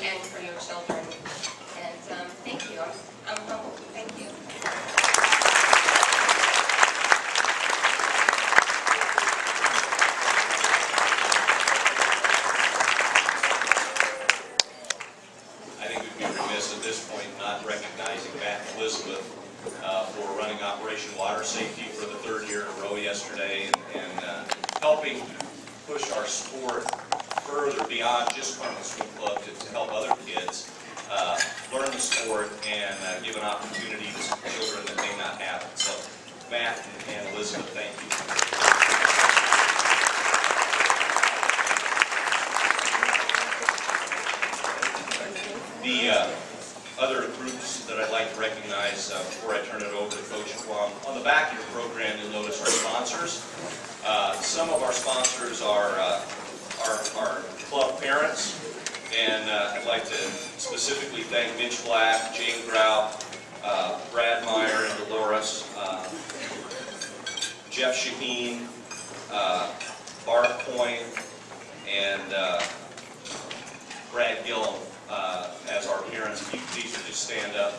and for your children. And thank you. I'm humbled. Thank you. I think we'd be remiss at this point not recognizing Matt and Elizabeth for running Operation Water Safety for the 3rd year in a row yesterday, and helping push our sport further beyond just Carmel Swim Club to help other kids learn the sport and give an opportunity to some children that may not have it. So, Matt and Elizabeth, thank you. The other groups that I'd like to recognize before I turn it over to Coach Plum. On the back of your program, you'll notice our sponsors. Some of our sponsors are club parents, and I'd like to specifically thank Mitch Black, Jane Grout, Brad Meyer and Dolores, Jeff Shaheen, Bart Point, and Brad Gillum as our parents. If you please would just stand up.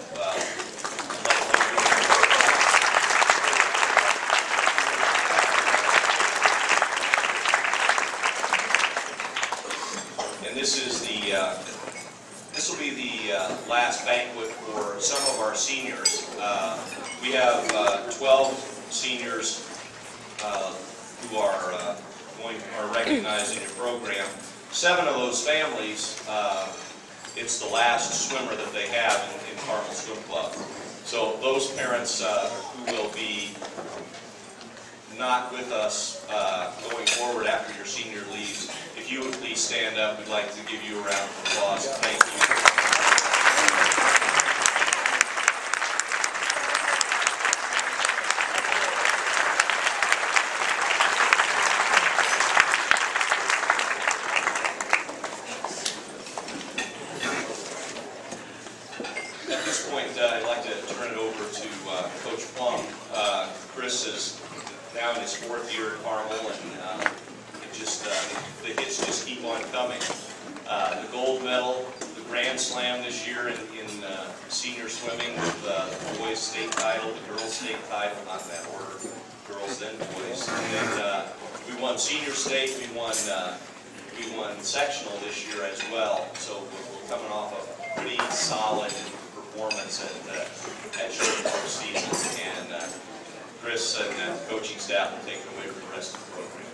And this will be the last banquet for some of our seniors. We have 12 seniors who are recognized in your program. 7 of those families, it's the last swimmer that they have in Carmel Swim Club. So those parents who will be not with us going forward after your senior leaves, if you would please stand up, we'd like to give you a round of applause. Thank you. At this point, I'd like to turn it over to Coach Plum. Chris is now in his 4th year at Carmel, and the hits just keep on coming. The gold medal, the Grand Slam this year in senior swimming with the boys' state title, the girls' state title, not that order, girls then boys. And then we won senior state, we won sectional this year as well. So we're coming off a pretty solid performance at Children's postseason, and Chris and the coaching staff will take it away for the rest of the program.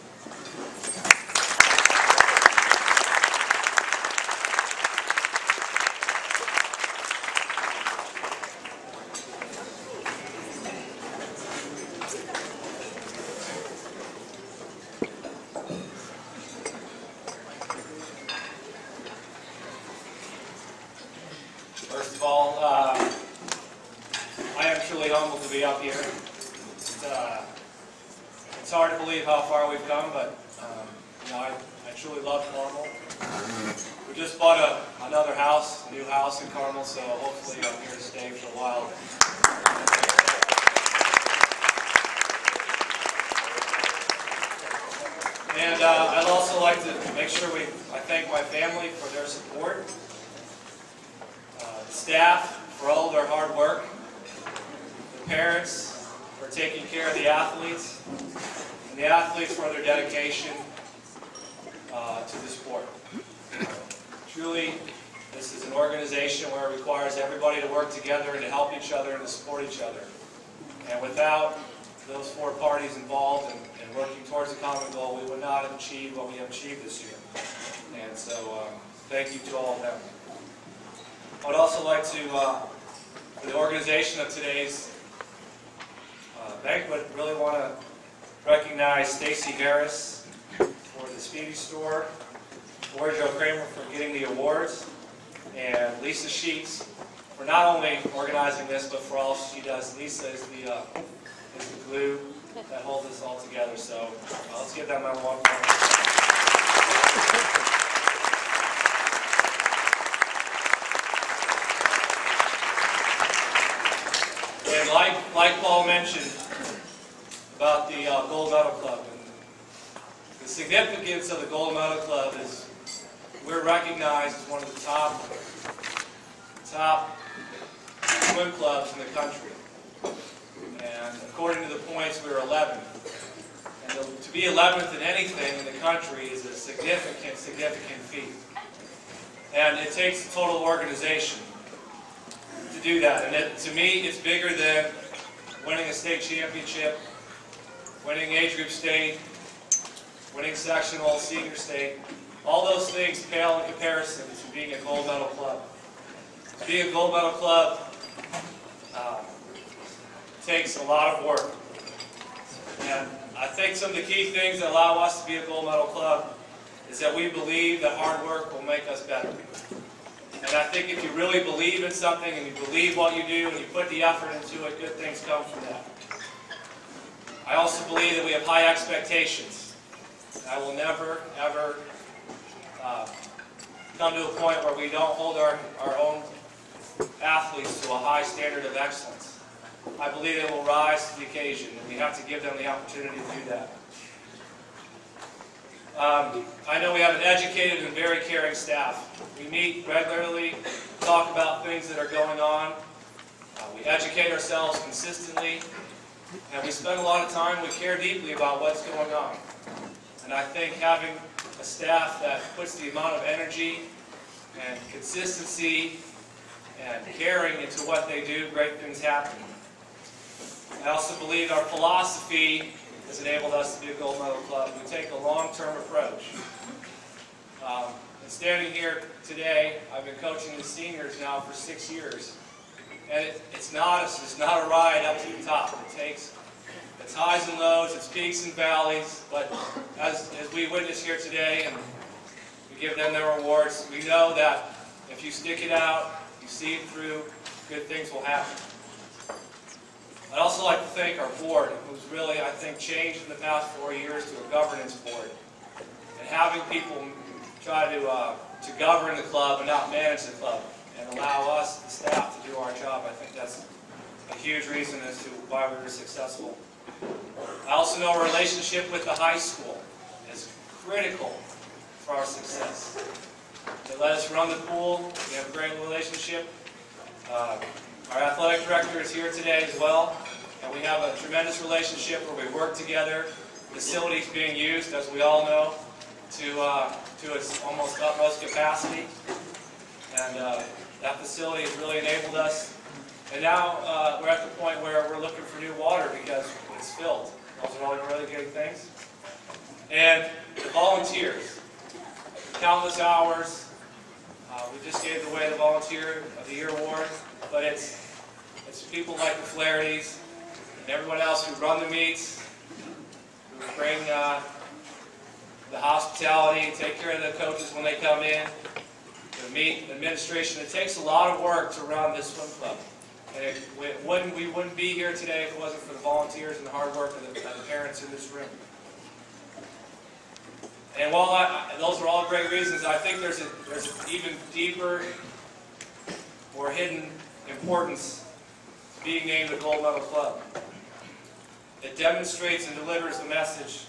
First of all, I am truly humbled to be up here. It's hard to believe how far we've come, but I truly love Carmel. We just bought another house, a new house in Carmel, so hopefully I'm here to stay for a while. And I'd also like to make sure I thank my family for their support, the staff for all of their hard work, the parents for taking care of the athletes, and the athletes for their dedication to the sport. Truly, this is an organization where it requires everybody to work together and to help each other and to support each other. And without those 4 parties involved and working towards a common goal, we would not have achieved what we have achieved this year. And so, thank you to all of them. I would also like to, for the organization of today's banquet, really want to recognize Stacy Harris for the Speedy Store, Joe Kramer for getting the awards, and Lisa Sheets for not only organizing this, but for all she does. Lisa is the glue that holds us all together. So let's give them a warm And like Paul mentioned about the Gold Medal Club, and the significance of the Gold Medal Club is we're recognized as one of the top swim clubs in the country. And according to the points, we were 11th. And to be 11th in anything in the country is a significant feat. And it takes a total organization to do that. And to me, it's bigger than winning a state championship, winning age group state, winning sectional, senior state. All those things pale in comparison to being a gold medal club. Being a gold medal club takes a lot of work. And I think some of the key things that allow us to be a gold medal club is that we believe that hard work will make us better. And I think if you really believe in something and you believe what you do and you put the effort into it, good things come from that. I also believe that we have high expectations. I will never, ever come to a point where we don't hold our own athletes to a high standard of excellence. I believe they will rise to the occasion, and we have to give them the opportunity to do that. I know we have an educated and very caring staff. We meet regularly, talk about things that are going on. We educate ourselves consistently, and we spend a lot of time, we care deeply about what's going on. And I think having a staff that puts the amount of energy and consistency and caring into what they do, great things happen. I also believe our philosophy has enabled us to be a gold medal club. We take a long-term approach. And standing here today, I've been coaching the seniors now for 6 years. And it's not a ride up to the top. It's highs and lows, it's peaks and valleys, but as we witness here today and we give them their rewards, we know that if you stick it out, you see it through, good things will happen. I'd also like to thank our board, who's really, I think, changed in the past 4 years to a governance board. And having people try to govern the club and not manage the club and allow us, the staff, to do our job, I think that's a huge reason as to why we were successful. I also know our relationship with the high school is critical for our success. They let us run the pool. We have a great relationship. Our athletic director is here today as well, and we have a tremendous relationship where we work together. Facilities being used, as we all know, to its almost utmost capacity, and that facility has really enabled us. And now we're at the point where we're looking for new water because it's filled. Those are all really good things. And the volunteers, countless hours. We just gave away the Volunteer of the Year award, but it's people like the Flahertys and everyone else who run the meets, who bring the hospitality, take care of the coaches when they come in, the meet, the administration. It takes a lot of work to run this swim club. And we wouldn't be here today if it wasn't for the volunteers and the hard work of the parents in this room. And while those are all great reasons, I think there's an even deeper or hidden importance to being named a gold medal club. It demonstrates and delivers the message: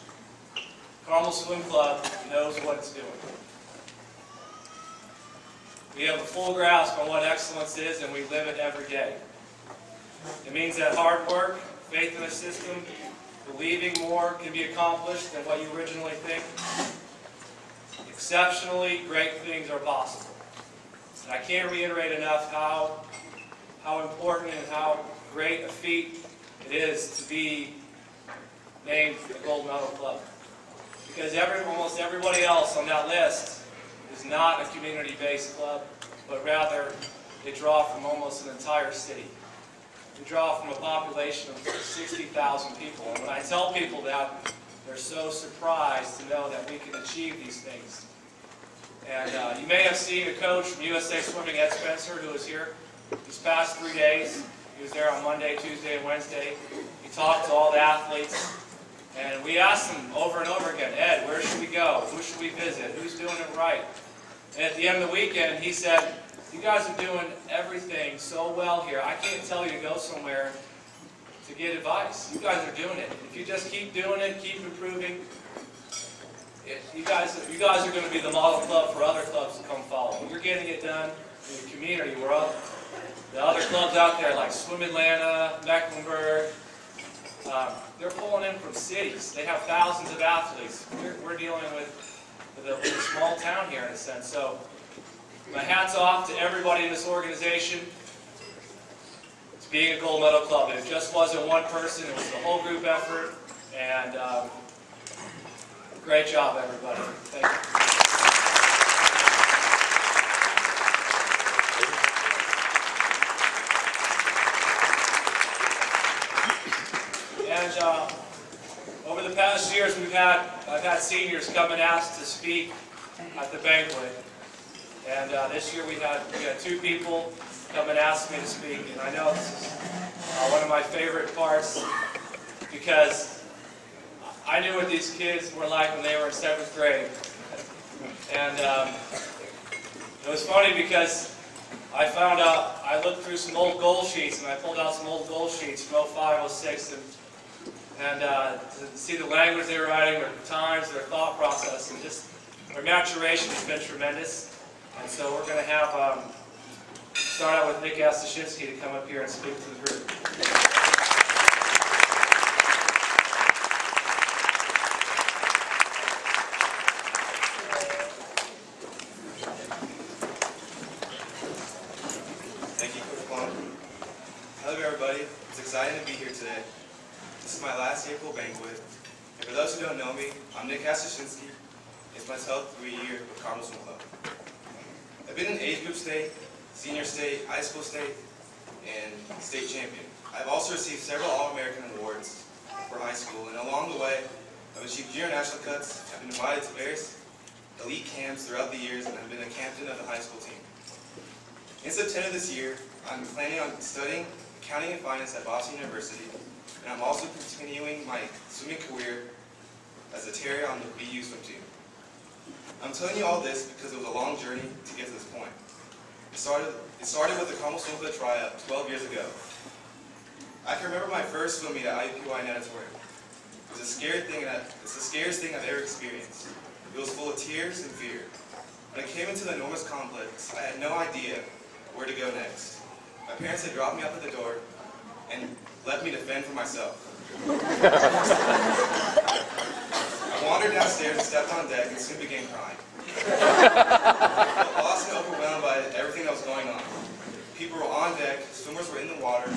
Carmel Swim Club knows what it's doing. We have a full grasp on what excellence is, and we live it every day. It means that hard work, faith in the system, believing more can be accomplished than what you originally think. Exceptionally great things are possible. And I can't reiterate enough how important and how great a feat it is to be named a gold medal club. Because almost everybody else on that list is not a community-based club, but rather they draw from almost an entire city. We draw from a population of 60,000 people. And when I tell people that, they're so surprised to know that we can achieve these things. And you may have seen a coach from USA Swimming, Ed Spencer, who was here these past 3 days. He was there on Monday, Tuesday, and Wednesday. He talked to all the athletes. And we asked him over and over again, Ed, where should we go? Who should we visit? Who's doing it right? And at the end of the weekend, he said, you guys are doing everything so well here. I can't tell you to go somewhere to get advice. You guys are doing it. If you just keep doing it, keep improving, You guys are going to be the model club for other clubs to come follow. You're getting it done in your community. The other clubs out there like Swim Atlanta, Mecklenburg, they're pulling in from cities. They have thousands of athletes. We're dealing with a small town here in a sense. So my hat's off to everybody in this organization. It's being a gold medal club. It just wasn't one person. It was the whole group effort. And great job, everybody. Thank you. And over the past years, I've had seniors come and ask to speak at the banquet. And this year we had 2 people come and ask me to speak. And I know this is one of my favorite parts because I knew what these kids were like when they were in 7th grade. And it was funny because I found out, I looked through some old goal sheets and I pulled out some old goal sheets from 05, 06 and to see the language they were writing, their times, their thought process, and just their maturation has been tremendous. And so we're going to have, start out with Nick Astashinsky to come up here and speak to the group. Thank you, Coach Plum. Hello, everybody. It's exciting to be here today. This is my last April banquet. And for those who don't know me, I'm Nick Astashinsky. It's my 12th year with Carmel Swim Club. I've been in age group state, senior state, high school state, and state champion. I've also received several All-American awards for high school, and along the way, I've achieved junior national cuts. I've been invited to various elite camps throughout the years, and I've been a captain of the high school team. In September this year, I'm planning on studying accounting and finance at Boston University, and I'm also continuing my swimming career as a terrier on the BU swim team. I'm telling you all this because it was a long journey to get to this point. It started with the Carmel Swim Club tryout 12 years ago. I can remember my first swim meet at IUPUI Natatorium. It was a scary thing, it's the scariest thing I've ever experienced. It was full of tears and fear. When I came into the enormous complex, I had no idea where to go next. My parents had dropped me off at the door and left me to fend for myself. I wandered downstairs and stepped on deck and soon began crying. I felt lost and overwhelmed by everything that was going on. People were on deck, swimmers were in the water,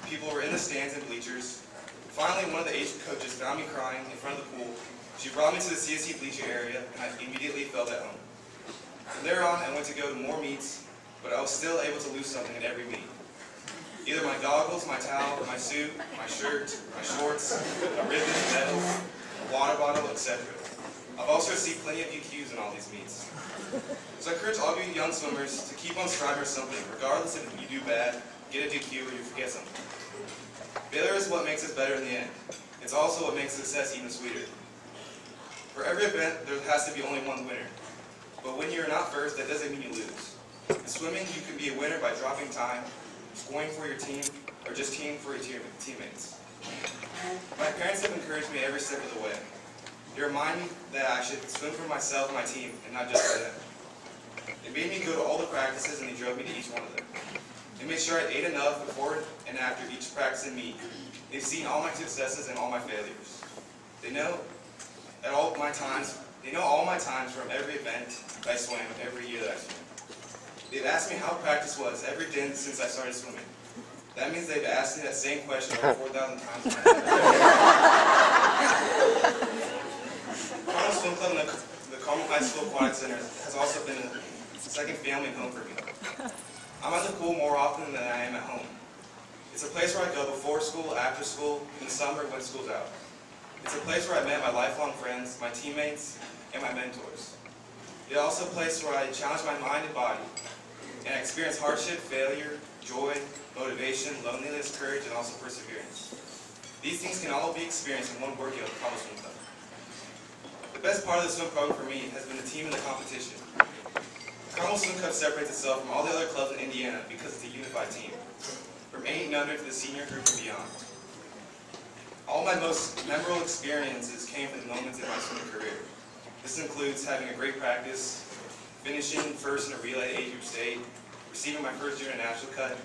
people were in the stands and bleachers. Finally, one of the Asian coaches found me crying in front of the pool. She brought me to the CSC bleacher area, and I immediately felt at home. From there on, I went to go to more meets, but I was still able to lose something at every meet. Either my goggles, my towel, my suit, my shirt, my shorts, a ribbon, medal, a water bottle, etc. I've also received plenty of DQs in all these meets. So I encourage all of you young swimmers to keep on striving for something, regardless if you do bad, get a DQ, or you forget something. Failure is what makes us better in the end. It's also what makes success even sweeter. For every event, there has to be only one winner. But when you're not first, that doesn't mean you lose. In swimming, you can be a winner by dropping time, scoring for your team, or just teaming for your teammates. My parents have encouraged me every step of the way. They remind me that I should swim for myself and my team, and not just for them. They made me go to all the practices, and they drove me to each one of them. They made sure I ate enough before and after each practice and meet. They've seen all my successes and all my failures. They know all my times from every event that I swam, every year that I swam. They've asked me how practice was every day since I started swimming. That means they've asked me that same question over 4,000 times in my life. Carmel Swim Club and the Carmel High School Aquatic Center has also been a second family home for me. I'm at the pool more often than I am at home. It's a place where I go before school, after school, in the summer when school's out. It's a place where I met my lifelong friends, my teammates, and my mentors. It's also a place where I challenge my mind and body, and I experience hardship, failure, joy, motivation, loneliness, courage, and also perseverance. These things can all be experienced in one workout at the Carmel Swim Club. The best part of the swim program for me has been the team and the competition. The Carmel Swim Club separates itself from all the other clubs in Indiana because it's a unified team, from 8 and under to the senior group and beyond. All my most memorable experiences came from the moments in my swimming career. This includes having a great practice, finishing first in a relay age group state, receiving my first junior national cut,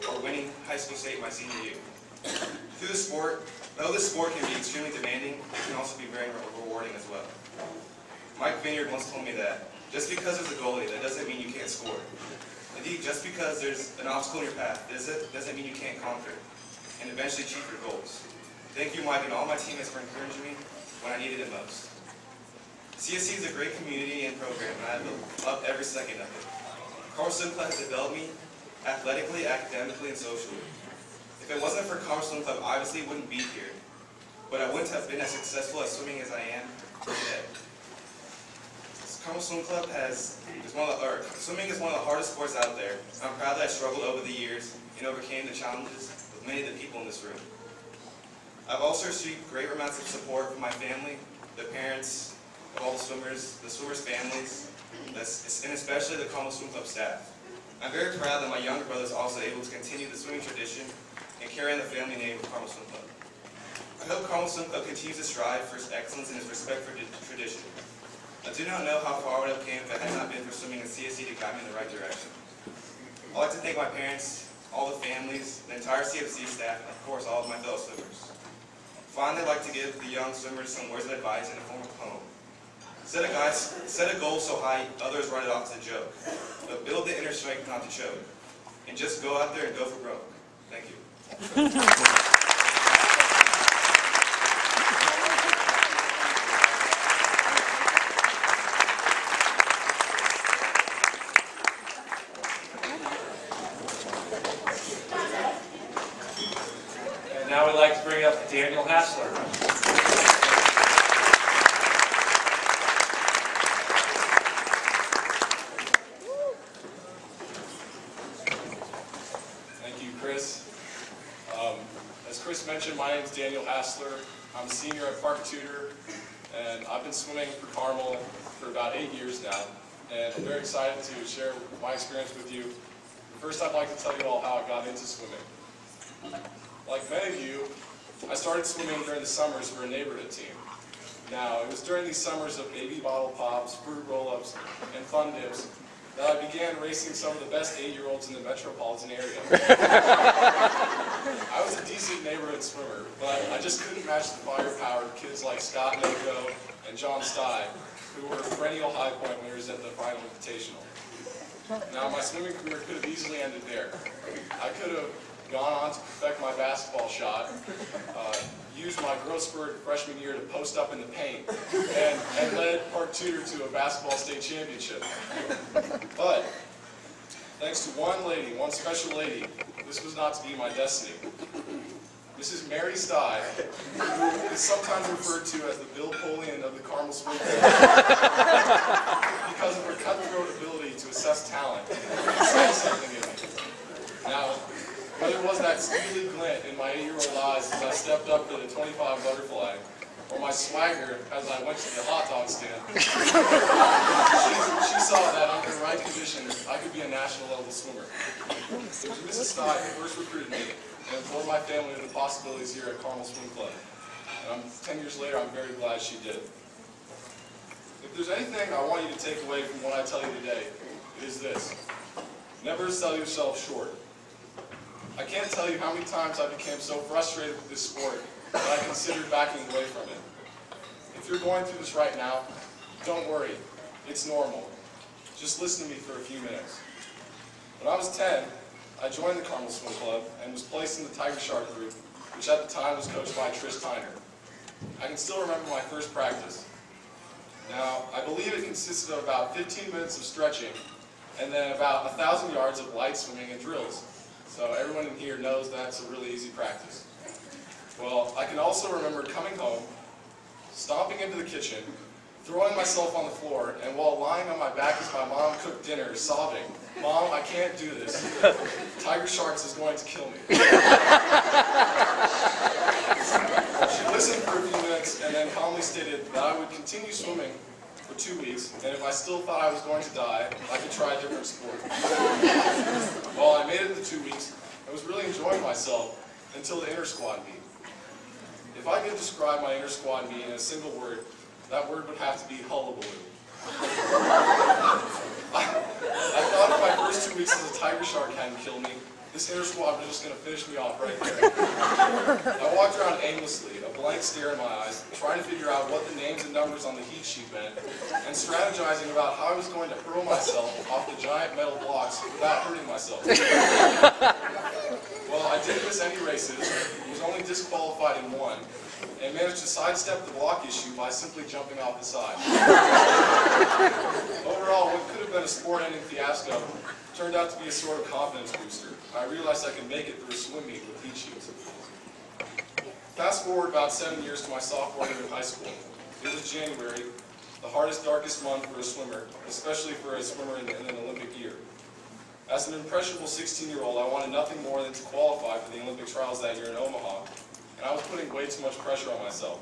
or winning high school state my senior year. Through the sport, though this sport can be extremely demanding, it can also be very rewarding as well. Mike Vineyard once told me that just because there's a goalie, that doesn't mean you can't score. Indeed, just because there's an obstacle in your path, doesn't mean you can't conquer and eventually achieve your goals. Thank you, Mike, and all my teammates for encouraging me when I needed it most. CSC is a great community and program, and I have loved every second of it. Carmel Swim Club has developed me athletically, academically, and socially. If it wasn't for Carmel Swim Club, I obviously wouldn't be here, but I wouldn't have been as successful at swimming as I am today. Carmel Swim Club swimming is one of the hardest sports out there. I'm proud that I struggled over the years and overcame the challenges with many of the people in this room. I've also received great amounts of support from my family, the parents of all the swimmers' families, and especially the Carmel Swim Club staff. I'm very proud that my younger brother is also able to continue the swimming tradition and carry on the family name of Carmel Swim Club. I hope Carmel Swim Club continues to strive for its excellence and its respect for tradition. I do not know how far I would have came if it had not been for swimming in CSC to guide me in the right direction. I'd like to thank my parents, all the families, the entire CFC staff, and of course all of my fellow swimmers. Finally, I'd like to give the young swimmers some words of advice in the form of a poem. Set a goal so high others write it off as a joke, but build the inner strength not to choke, and just go out there and go for broke. Thank you. Now we'd like to bring up Daniel Hassler. Thank you, Chris. As Chris mentioned, my name is Daniel Hassler. I'm a senior at Park Tutor, and I've been swimming for Carmel for about 8 years now, and I'm very excited to share my experience with you. First, I'd like to tell you all how I got into swimming. Like many of you, I started swimming during the summers for a neighborhood team. Now, it was during these summers of baby bottle pops, fruit roll-ups, and fun dips that I began racing some of the best 8-year-olds in the metropolitan area. I was a decent neighborhood swimmer, but I just couldn't match the firepower of kids like Scott Noco and John Stye, who were perennial high point winners at the final invitational. Now, my swimming career could have easily ended there. I could have gone on to perfect my basketball shot, used my growth spurt freshman year to post up in the paint, and led Park Tutor to a basketball state championship. But, thanks to one special lady, this was not to be my destiny. Mrs. Mary Stye, who is sometimes referred to as the Bill Polian of the Carmel Swim Club, because of her cutthroat ability to assess talent and see something in me. Now, whether it was that steely glint in my 8-year-old eyes as I stepped up to the 25 butterfly, or my swagger as I went to the hot dog stand, she saw that under the right conditions, I could be a national level swimmer. It was Mrs. Stye who first recruited me and informed my family of the possibilities here at Carmel Swim Club. And 10 years later, I'm very glad she did. If there's anything I want you to take away from what I tell you today, it is this: never sell yourself short. I can't tell you how many times I became so frustrated with this sport that I considered backing away from it. If you're going through this right now, don't worry. It's normal. Just listen to me for a few minutes. When I was 10, I joined the Carmel Swim Club and was placed in the Tiger Shark group, which at the time was coached by Trish Tyner. I can still remember my first practice. Now, I believe it consisted of about 15 minutes of stretching and then about 1,000 yards of light swimming and drills. So everyone in here knows that's a really easy practice. Well, I can also remember coming home, stomping into the kitchen, throwing myself on the floor, and while lying on my back as my mom cooked dinner, sobbing, "Mom, I can't do this. Tiger Sharks is going to kill me." She listened for a few minutes and then calmly stated that I would continue swimming for 2 weeks, and if I still thought I was going to die, I could try a different sport. Well, I made it the 2 weeks. I was really enjoying myself until the inter-squad meet. If I could describe my inter-squad meet in a single word, That word would have to be hullabaloo. I thought if my first 2 weeks as a tiger shark hadn't killed me, this inner squad was just going to finish me off right there. I walked around aimlessly, a blank stare in my eyes, trying to figure out what the names and numbers on the heat sheet meant, and strategizing about how I was going to hurl myself off the giant metal blocks without hurting myself. Well, I didn't miss any races, was only disqualified in one, and managed to sidestep the block issue by simply jumping off the side. Overall, what could have been a sport-ending fiasco turned out to be a sort of confidence booster. I realized I could make it through a swim meet with heat sheets. Fast forward about 7 years to my sophomore year in high school. It was January, the hardest, darkest month for a swimmer, especially for a swimmer in an Olympic year. As an impressionable 16-year-old, I wanted nothing more than to qualify for the Olympic trials that year in Omaha, and I was putting way too much pressure on myself.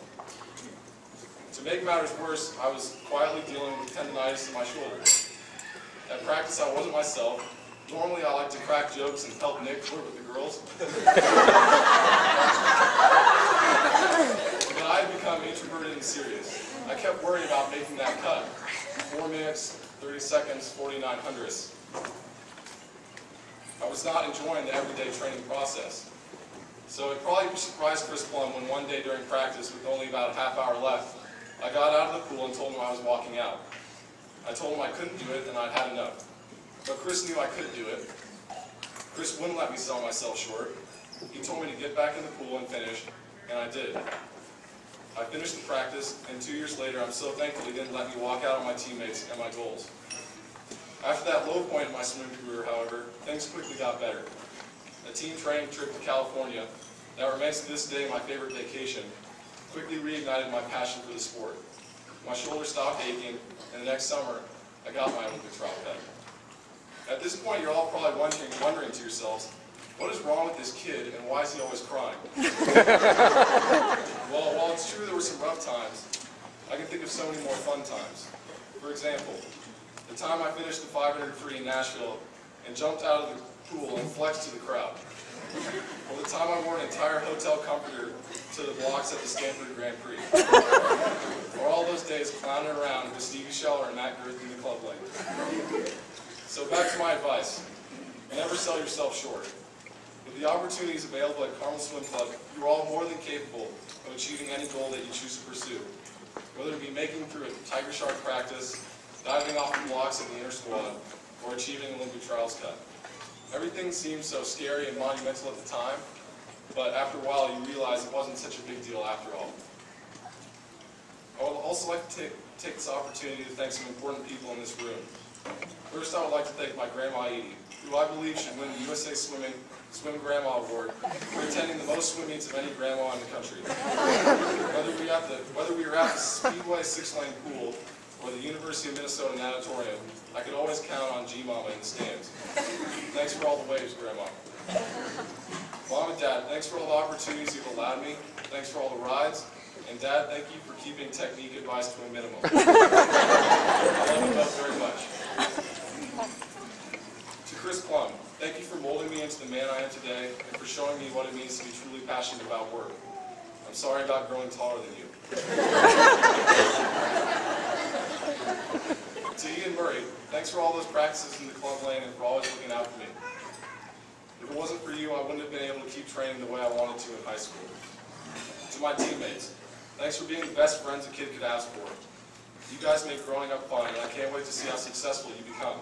To make matters worse, I was quietly dealing with tendonitis in my shoulder. At practice, I wasn't myself. Normally, I like to crack jokes and help Nick flirt with the girls. But I had become introverted and serious. I kept worrying about making that cut. 4 minutes, 30 seconds, 49 hundredths. I was not enjoying the everyday training process. So it probably surprised Chris Plum when one day during practice, with only about a half hour left, I got out of the pool and told him I was walking out. I told him I couldn't do it and I'd had enough. But Chris knew I could do it. Chris wouldn't let me sell myself short. He told me to get back in the pool and finish, and I did. I finished the practice, and 2 years later, I'm so thankful he didn't let me walk out on my teammates and my goals. After that low point in my swimming career, however, things quickly got better. A team training trip to California, that remains to this day my favorite vacation, quickly reignited my passion for the sport. My shoulder stopped aching, and the next summer, I got my Olympic trial cut. At this point, you're all probably wondering to yourselves, what is wrong with this kid, and why is he always crying? Well, while it's true there were some rough times, I can think of so many more fun times. For example, the time I finished the 500 free in Nashville and jumped out of the pool and flexed to the crowd. Or the time I wore an entire hotel comforter to the blocks at the Stanford Grand Prix. Or all those days clowning around with Stevie Scheller and Matt Girth in the club lane. So back to my advice. Never sell yourself short. With the opportunities available at Carmel Swim Club, you are all more than capable of achieving any goal that you choose to pursue. Whether it be making through a tiger shark practice, diving off the blocks of the inner squad, or achieving Olympic trials cut. Everything seems so scary and monumental at the time, but after a while you realize it wasn't such a big deal after all. I would also like to take this opportunity to thank some important people in this room. First, I would like to thank my Grandma Edie, who I believe should win the USA Swim Grandma Award for attending the most swim meets of any grandma in the country. Whether we were at the Speedway 6-lane pool or the University of Minnesota Natatorium, I could always count on G-Mama in the stands. Thanks for all the waves, Grandma. Mom and Dad, thanks for all the opportunities you've allowed me. Thanks for all the rides. And Dad, thank you for keeping technique advice to a minimum. I love you both very much. To Chris Plum, thank you for molding me into the man I am today and for showing me what it means to be truly passionate about work. I'm sorry about growing taller than you. To Ian Murray, thanks for all those practices in the club lane and for always looking out for me. If it wasn't for you, I wouldn't have been able to keep training the way I wanted to in high school. To my teammates, thanks for being the best friends a kid could ask for. You guys make growing up fun, and I can't wait to see how successful you become.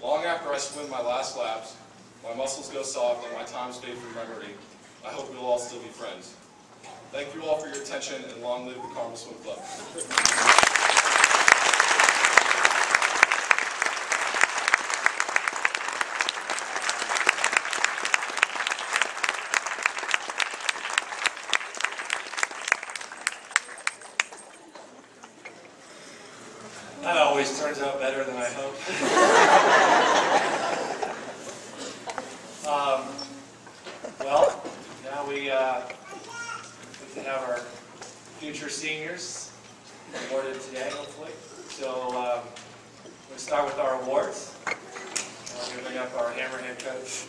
Long after I swim my last laps, my muscles go soft and my times fade from memory, I hope we'll all still be friends. Thank you all for your attention, and long live the Carmel Swim Club. That always turns out better than I hope. Well, now we can have our future seniors awarded today, hopefully. So we'll start with our awards. I'm going to bring up our Hammerhead coach.